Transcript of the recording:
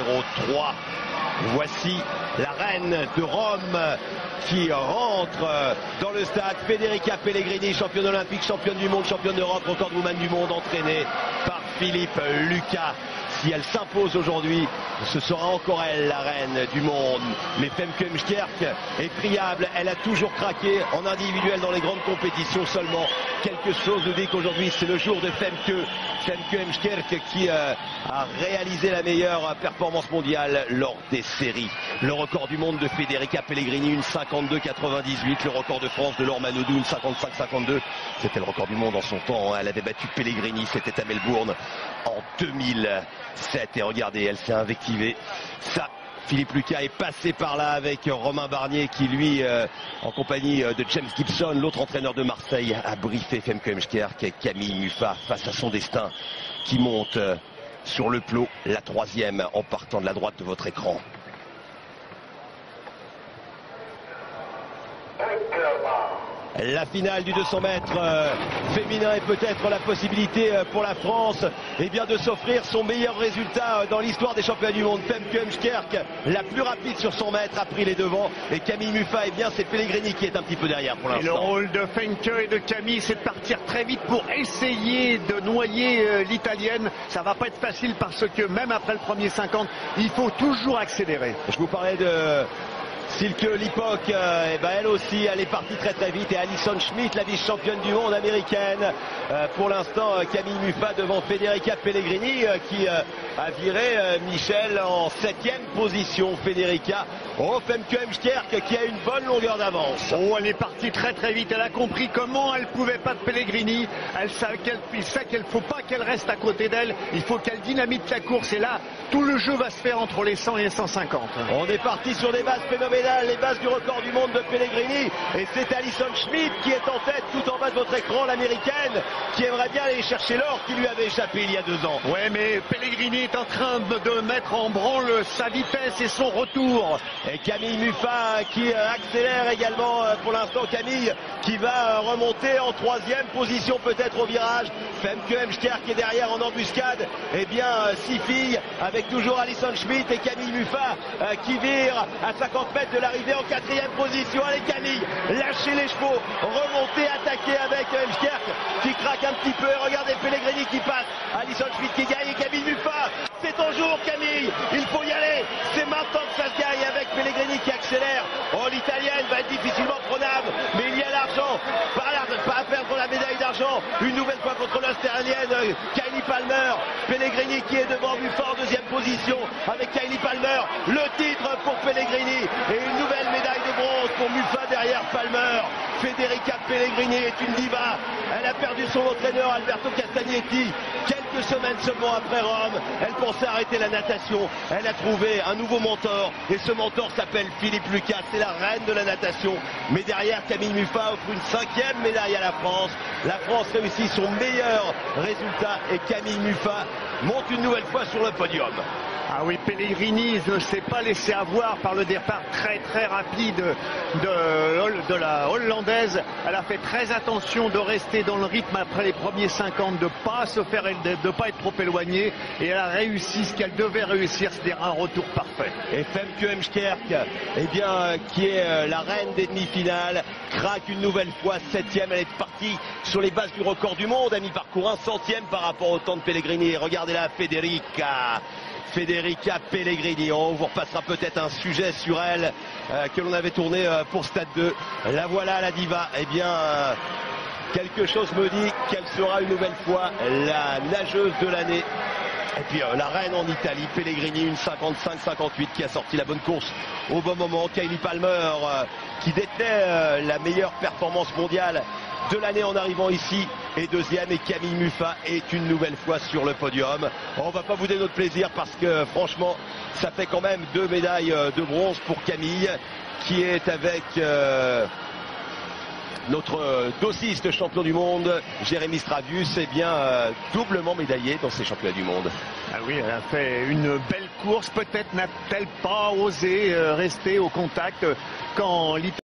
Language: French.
numéro 3. Voici la reine de Rome qui rentre dans le stade. Federica Pellegrini, championne olympique, championne du monde, championne d'Europe, recordwoman du monde, entraînée par Philippe Lucas. Si elle s'impose aujourd'hui, ce sera encore elle, la reine du monde. Mais Femke Heemskerk est friable. Elle a toujours craqué en individuel dans les grandes compétitions seulement. Quelque chose nous dit qu'aujourd'hui, c'est le jour de Femke Heemskerk qui a réalisé la meilleure performance mondiale lors des séries. Le record du monde de Federica Pellegrini, une 52,98. Le record de France de Laure Manodou, une 55,52. C'était le record du monde en son temps. Elle avait battu Pellegrini, c'était à Melbourne en 2007. Et regardez, elle s'est invectivée. Ça, Philippe Lucas est passé par là avec Romain Barnier qui lui, en compagnie de James Gibson, l'autre entraîneur de Marseille, a briefé Femke Heemskerk et Camille Muffat face à son destin qui monte sur le plot, la troisième en partant de la droite de votre écran. La finale du 200 mètres féminin est peut-être la possibilité pour la France de s'offrir son meilleur résultat dans l'histoire des championnats du monde. Femke Heemskerk, la plus rapide sur 100 mètres, a pris les devants. Et Camille Muffat, c'est Pellegrini qui est un petit peu derrière pour l'instant. Et le rôle de Femke et de Camille, c'est de partir très vite pour essayer de noyer l'italienne. Ça va pas être facile parce que même après le premier 50, il faut toujours accélérer. Je vous parlais de Silke Lippok, elle aussi, elle est partie très très vite. Et Alison Schmidt, la vice-championne du monde américaine. Pour l'instant, Camille Muffat devant Federica Pellegrini qui a viré Michel en 7e position. Federica, Femke Heemskerk qui a une bonne longueur d'avance. Oh, elle est partie très très vite. Elle a compris comment elle pouvait battre Pellegrini. Elle sait qu'il ne faut pas qu'elle reste à côté d'elle. Il faut qu'elle dynamite la course. Et là, tout le jeu va se faire entre les 100 et les 150. On est parti sur des bases phénoménales. Les bases du record du monde de Pellegrini, et c'est Alison Schmidt qui est en tête tout en bas de votre écran, l'américaine qui aimerait bien aller chercher l'or qui lui avait échappé il y a 2 ans. Ouais, mais Pellegrini est en train de mettre en branle sa vitesse et son retour. Et Camille Muffat qui accélère également pour l'instant. Camille qui va remonter en 3e position peut-être au virage. Femke Heemskerk qui est derrière en embuscade. 6 filles avec toujours Alison Schmidt et Camille Muffat qui vire à 50 mètres de l'arrivée en 4e position. Allez Camille, lâchez les chevaux, remontez, attaquez avec Heemskerk qui craque un petit peu. Et regardez Pellegrini qui passe, Alison Schmidt qui gagne et Camille Muffat. C'est ton jour Camille, il faut y aller, c'est maintenant que ça se gagne avec Pellegrini qui accélère. Oh, l'italienne va être difficilement prenable, mais il y a l'argent, pas à perdre la médaille d'argent, une nouvelle fois contre l'Australienne Kylie Palmer. Pellegrini qui est devant Muffat en 2e position avec Kylie Palmer, le titre pour Pellegrini et une nouvelle médaille de bronze pour Muffat derrière Palmer. Federica Pellegrini est une diva, elle a perdu son entraîneur Alberto Castagnetti quelques semaines seulement après Rome. Elle pensait arrêter la natation, elle a trouvé un nouveau mentor et ce mentor s'appelle Philippe Lucas, c'est la reine de la natation. Mais derrière, Camille Muffat offre une 5e médaille à la France. La France réussit son meilleur résultat et Camille Muffat monte une nouvelle fois sur le podium. Ah oui, Pellegrini ne s'est pas laissé avoir par le départ très très rapide de la Hollandaise. Elle a fait très attention de rester dans le rythme après les premiers 50, de ne pas être trop éloignée. Et elle a réussi ce qu'elle devait réussir, c'est-à-dire un retour parfait. Et Femke Heemskerk, qui est la reine des demi-finales, craque une nouvelle fois, 7e. Elle est partie sur les bases du record du monde, à mi-parcours, un 100e par rapport au temps de Pellegrini. Et regardez là, Federica Pellegrini. On vous repassera peut-être un sujet sur elle que l'on avait tourné pour Stade 2. La voilà la diva. Quelque chose me dit qu'elle sera une nouvelle fois la nageuse de l'année. Et puis la reine en Italie, Pellegrini, une 55-58 qui a sorti la bonne course au bon moment. Kylie Palmer qui détenait la meilleure performance mondiale de l'année en arrivant ici est 2e et Camille Muffat est une nouvelle fois sur le podium. On va pas bouder notre plaisir parce que franchement ça fait quand même 2 médailles de bronze pour Camille qui est avec notre dossiste champion du monde, Jérémy Stravius, doublement médaillé dans ces championnats du monde. Ah oui, elle a fait une belle course. Peut-être n'a-t-elle pas osé rester au contact quand l'Italie